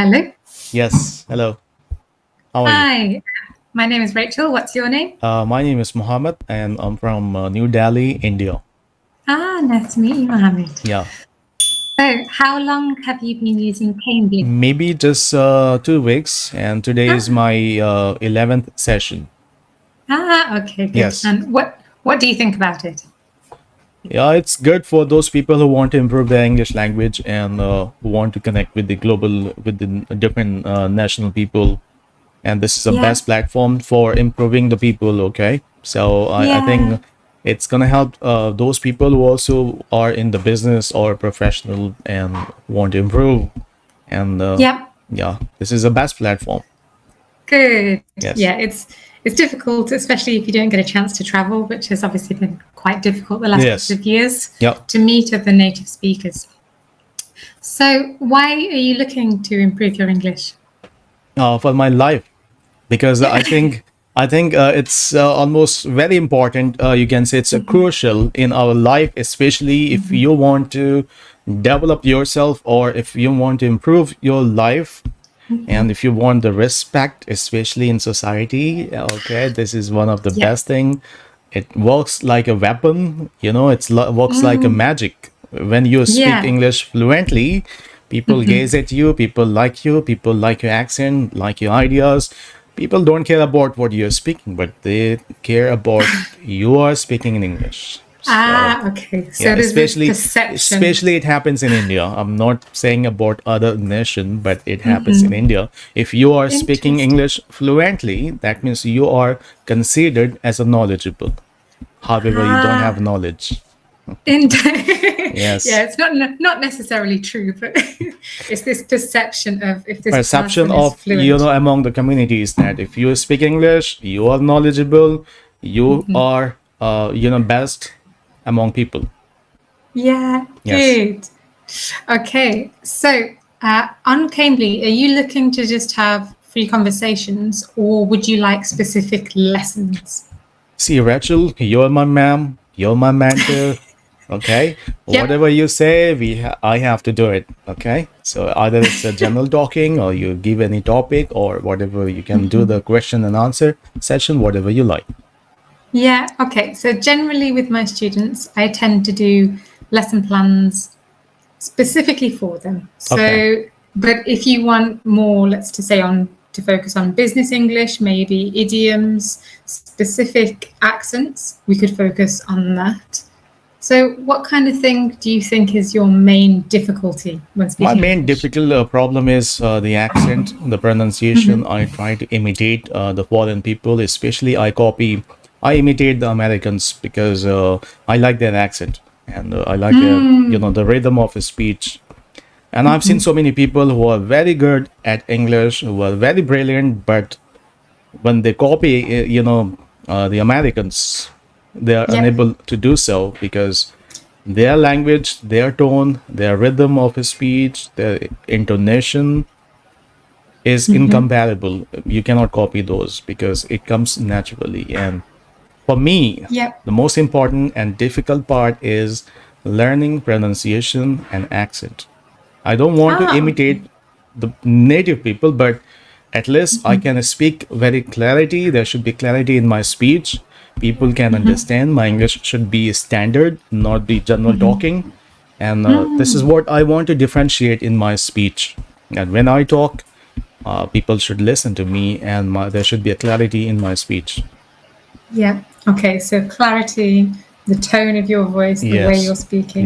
Hello. Yes, hello. How are you? Hi. My name is Rachel. What's your name? My name is Mohammed and I'm from New Delhi, India. Nice to meet you, Mohammed. Yeah, So, how long have you been using Cambly? maybe just 2 weeks, and today is Ah, my 11th session. okay, good. Yes. And what do you think about it? Yeah, it's good for those people who want to improve their English language and who want to connect with the global, with the different national people. And this is the Yeah, best platform for improving the people. Okay, so I yeah, think it's gonna help those people who also are in the business or professional and want to improve. And yeah. yeah, this is the best platform. Good. Yeah, Yes, it's difficult, especially if you don't get a chance to travel, which has obviously been quite difficult the last couple yes, of years, yeah. to meet other native speakers. So, why are you looking to improve your English? For my life, because Yeah. I think it's almost very important. You can say it's crucial in our life, especially if you want to develop yourself or if you want to improve your life. And if you want the respect, especially in society, okay, this is one of the Yeah. best thing. It works like a weapon, works like a Mm, magic. When you speak yeah. English fluently, people gaze at you, people like your accent, like your ideas. People don't care about what you're speaking, but they care about you are speaking in English. So Okay. yeah, So there's this perception. especially it happens in India. I'm not saying about other nation, but it happens in Hmm. India. If you are speaking Interesting. English fluently, that means you are considered as a knowledgeable. However, you don't have Ah, knowledge. in yeah, Yes. it's not necessarily true, but it's this perception of if this Perception person is of, fluent. among the communities that if you speak English, you are knowledgeable, you are best among people. Yeah, Yes. good. Okay, so on Cambly, are you looking to just have free conversations, or would you like specific lessons? See, Rachel, you're my ma'am, you're my mentor. Okay, Yep. whatever you say, I have to do it. Okay, so either it's a general talking, or you give any topic, or whatever you can do the question and answer session, whatever you like. Yeah, okay. So generally with my students, I tend to do lesson plans specifically for them. Okay, So, but if you want more, let's just say on to focus on business English, maybe idioms, specific accents, we could focus on that. So, what kind of thing do you think is your main difficulty when my speaking main English? difficult problem is the accent, the pronunciation. I try to imitate the foreign people, especially I imitate the Americans because I like their accent and I like their, the rhythm of speech. And I've seen so many people who are very good at English, who are very brilliant, but when they copy, the Americans, they are Yep. unable to do so because their language, their tone, their rhythm of speech, their intonation is incomparable. You cannot copy those because it comes naturally. And for me, Yep. the most important and difficult part is learning pronunciation and accent. I don't want to Okay. imitate the native people, but at least I can speak very clarity. There should be clarity in my speech. People can understand. My English should be standard, not the general talking. And this is what I want to differentiate in my speech. And when I talk, people should listen to me, and there should be a clarity in my speech. Yeah. Okay. So clarity, the tone of your voice, the way you're Yes. Yeah. speaking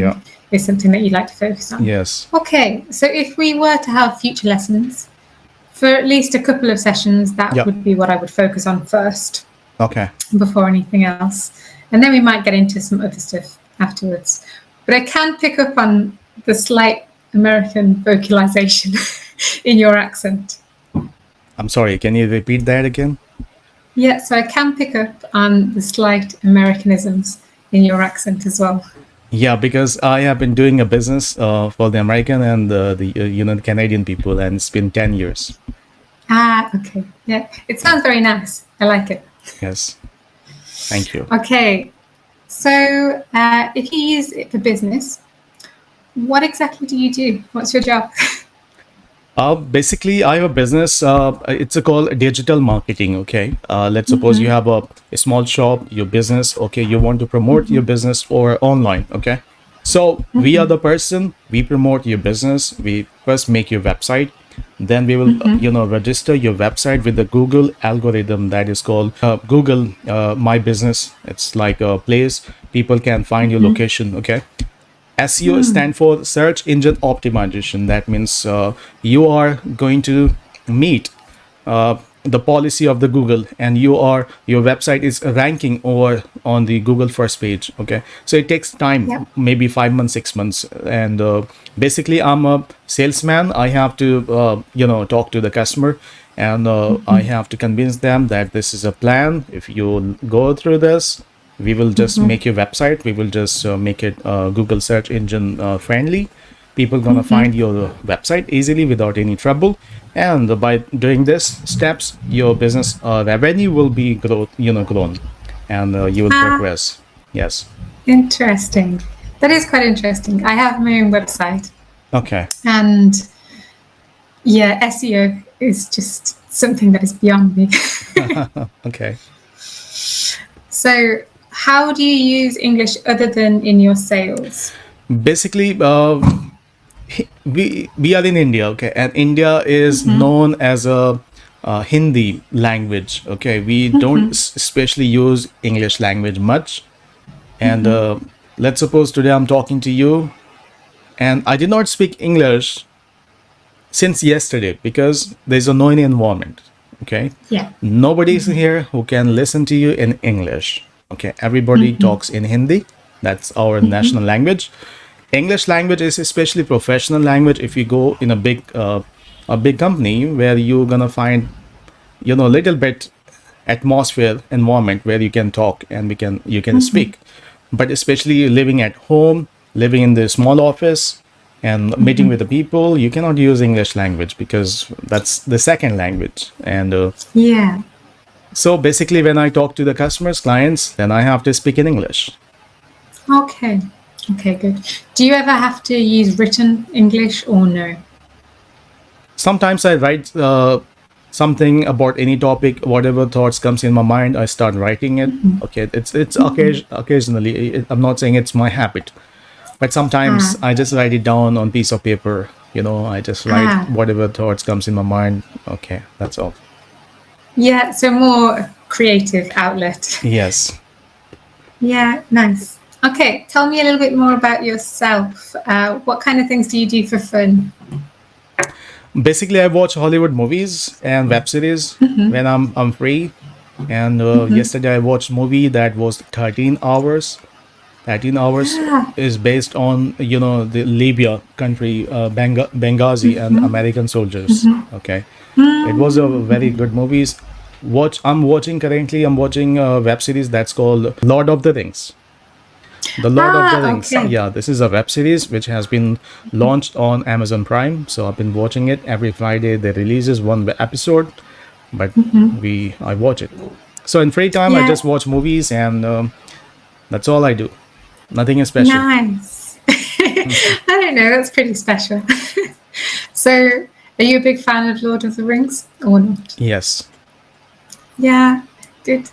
is something that you'd like to focus on. Yes. Okay. So if we were to have future lessons for at least a couple of sessions, that Yeah. would be what I would focus on first Okay. before anything else. And then we might get into some other stuff afterwards. But I can pick up on the slight American vocalization in your accent. I'm sorry. Can you repeat that again? Yeah, so I can pick up on the slight Americanisms in your accent as well. Yeah, because I have been doing a business for the American and the Canadian people, and it's been 10 years. Okay. Yeah, it Yeah. sounds very nice. I like it. Yes. Thank you. Okay, so if you use it for business, what exactly do you do? What's your job? Basically, I have a business. It's called digital marketing. Okay. Let's suppose you have a small shop, your business. Okay. You want to promote your business or online. Okay. So we are the person, we promote your business. We first make your website. Then we will, register your website with the Google algorithm that is called Google My Business. It's like a place people can find your location. Okay. SEO stand for search engine optimization. That means you are going to meet the policy of the Google, and your website is ranking over on the Google first page. Okay, so it takes Yep. time, maybe 5 months, 6 months, and basically I'm a salesman. I have to talk to the customer, and I have to convince them that this is a plan. If you go through this, we will just make your website, we will just make it Google search engine friendly. People gonna find your website easily without any trouble, and by doing this steps, your business revenue will be grown, and you will progress. Yes. Interesting. That is quite interesting. I have my own website, Okay. and yeah, SEO is just something that is beyond me. Okay. So, how do you use English other than in your sales? Basically, we are in India, okay, and India is known as a Hindi language. Okay, we don't especially use English language much. And let's suppose today I'm talking to you, and I did not speak English since yesterday because there's a noisy environment. Okay, Yeah. nobody is here who can listen to you in English. Okay, everybody talks in Hindi. That's our national language. English language is especially professional language. If you go in a big company where you're gonna find little bit atmosphere environment where you can talk and you can speak. But especially living at home, living in the small office, and meeting with the people, you cannot use English language because that's the second language. And Yeah. so basically, when I talk to the customers, clients, then I have to speak in English. Okay. Okay, good. Do you ever have to use written English or no? Sometimes I write something about any topic, whatever thoughts comes in my mind, I start writing it. Okay, it's occasionally. I'm not saying it's my habit, but sometimes I just write it down on piece of paper. I just write whatever thoughts comes in my mind. Okay, that's all. Yeah, so more creative outlet. Yes. Yeah, nice. Okay, tell me a little bit more about yourself. What kind of things do you do for fun? Basically, I watch Hollywood movies and web series when I'm free. And yesterday I watched a movie that was 13 hours. 13 hours is based on the Libya country, Benghazi and American soldiers. Okay, it was a very good movies. I'm watching a web series that's called Lord of the Rings. The Lord of the Rings. Okay. Yeah, this is a web series which has been launched on Amazon Prime. So I've been watching it every Friday. They releases one episode, but I watch it. So in free time, I Yeah. just watch movies, and that's all I do. Nothing is special. Nice. I don't know, that's pretty special. So, are you a big fan of Lord of the Rings or not? Yes. Yeah, good.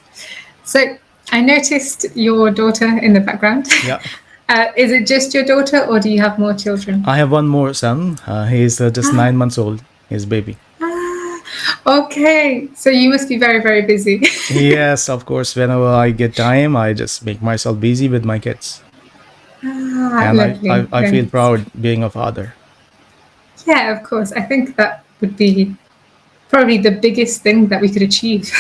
So, I noticed your daughter in the background. Yeah. Is it just your daughter, or do you have more children? I have one more son. He's just 9 months old. He's baby. Okay, so you must be very, very busy. Yes, of course. Whenever I get time, I just make myself busy with my kids. And Lovely. I feel Yes. proud being a father. Yeah, of course. I think that would be probably the biggest thing that we could achieve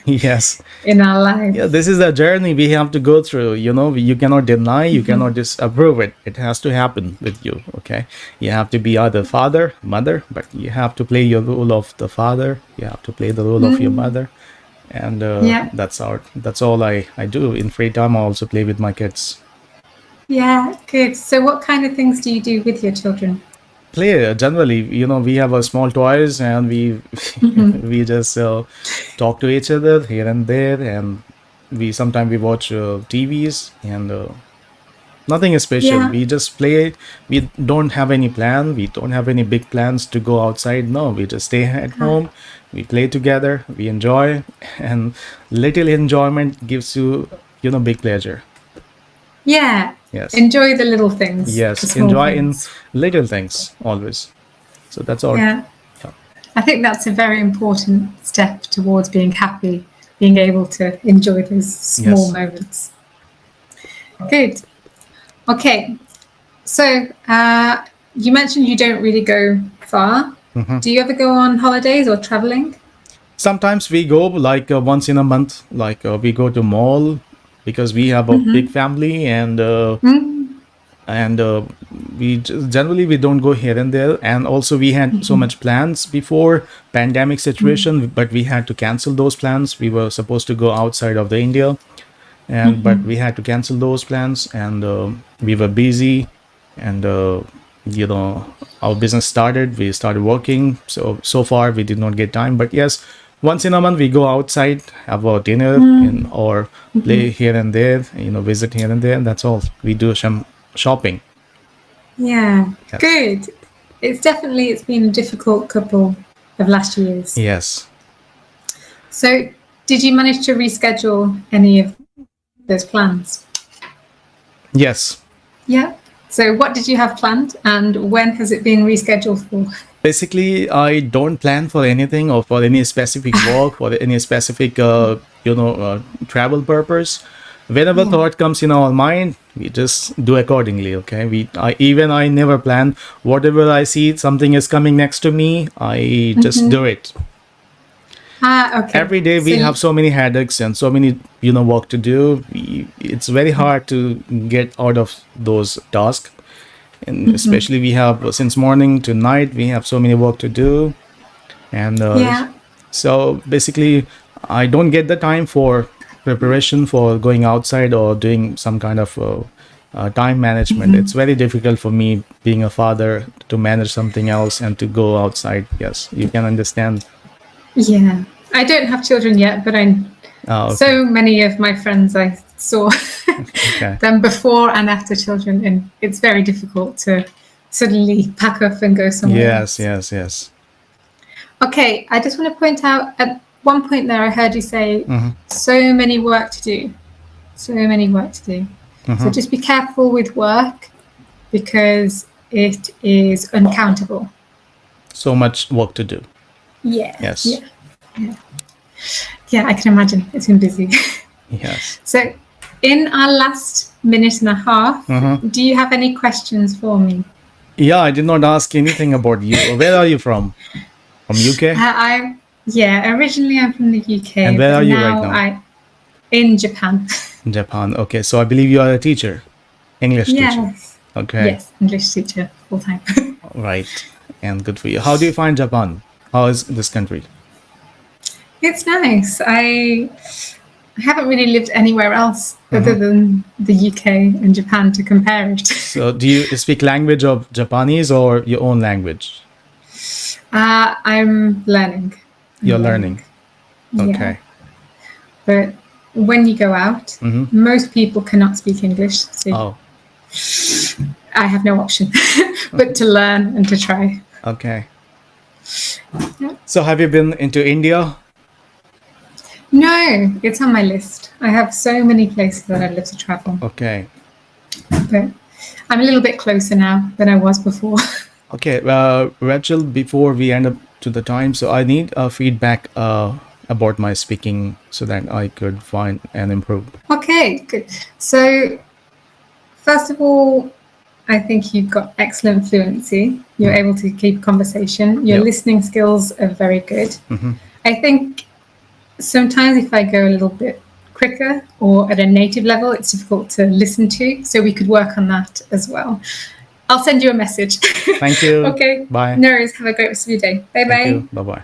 Yes. in our lives. Yeah, this is a journey we have to go through. You cannot deny, you cannot disapprove it. It has to happen with you. Okay. You have to be either father, mother, but you have to play your role of the father. You have to play the role of your mother. And Yeah. that's all I do. In free time, I also play with my kids. Yeah, good. So, what kind of things do you do with your children? Play generally, we have a small toys, and we we just talk to each other here and there, and we sometimes we watch TVs, and Nothing special. Yeah. We just play. We don't have any plan. We don't have any big plans to go outside. No, we just stay at home. We play together. We enjoy, and little enjoyment gives you, big pleasure. Yeah. Yes. Enjoy the little things. The Yes. small Enjoy things. in little things always. So that's all. Yeah. I think that's a very important step towards being happy, being able to enjoy those small Yes. moments. Good. Okay. So you mentioned you don't really go far. Do you ever go on holidays or traveling? Sometimes we go like once in a month. Like we go to mall because we have a big family, and generally we don't go here and there. And also we had so much plans before pandemic situation, but we had to cancel those plans. We were supposed to go outside of the India, and but we had to cancel those plans, and we were busy, and our business started. We started working, so far we did not get time. But yes, once in a month we go outside, have a dinner, or play here and there, visit here and there, and that's all. We do some shopping. Yeah. Yes. Good. It's been a difficult couple of last years. Yes. So did you manage to reschedule any of those plans? Yes. Yeah. So what did you have planned, and when has it been rescheduled for? Basically, I don't plan for anything or for any specific work or any specific, travel purpose. Whenever thought comes in our mind, we just do accordingly. Okay. I never plan. Whatever I see, something is coming next to me, I just do it. Okay. Every day we have so many headaches and so many, work to do. It's very hard to get out of those tasks. And especially we have, since morning to night, we have so many work to do. And so basically, I don't get the time for preparation for going outside or doing some kind of time management. It's very difficult for me, being a father, to manage something else and to go outside. Yes, you can understand. Yeah. I don't have children yet, but so many of my friends I saw them before and after children, and it's very difficult to suddenly pack up and go somewhere else. Yes. Okay, I just want to point out, at one point there I heard you say so many work to do. So just be careful with work, because it is uncountable. So much work to do. Yes. Yeah, I can imagine. It's been busy. Yes. So in our last minute and a half, do you have any questions for me? Yeah, I did not ask anything about you. Where are you from? From UK? Originally I'm from the UK. And where are you right now? In Japan. Japan. Okay, so I believe you are a teacher, English teacher. Yes. Okay. Yes, English teacher full time. Right, and good for you. How do you find Japan? How is this country? It's nice. I haven't really lived anywhere else other than the UK and Japan to compare it. So do you speak language of Japanese or your own language? I'm learning. You're learning. Okay. Yeah. But when you go out, most people cannot speak English. So I have no option but to learn and to try. Okay. Yeah. So have you been into India? No, it's on my list. I have so many places that I'd love to travel. Okay. But I'm a little bit closer now than I was before. Okay, Rachel, before we end up to the time, so I need feedback about my speaking so that I could find and improve. Okay, good. So first of all, I think you've got excellent fluency. You're able to keep conversation. Your listening skills are very good. I think sometimes if I go a little bit quicker or at a native level, it's difficult to listen to. So we could work on that as well. I'll send you a message. Thank you. Okay. Bye. No worries. Have a great rest of your day. Bye-bye. Thank you. Bye-bye.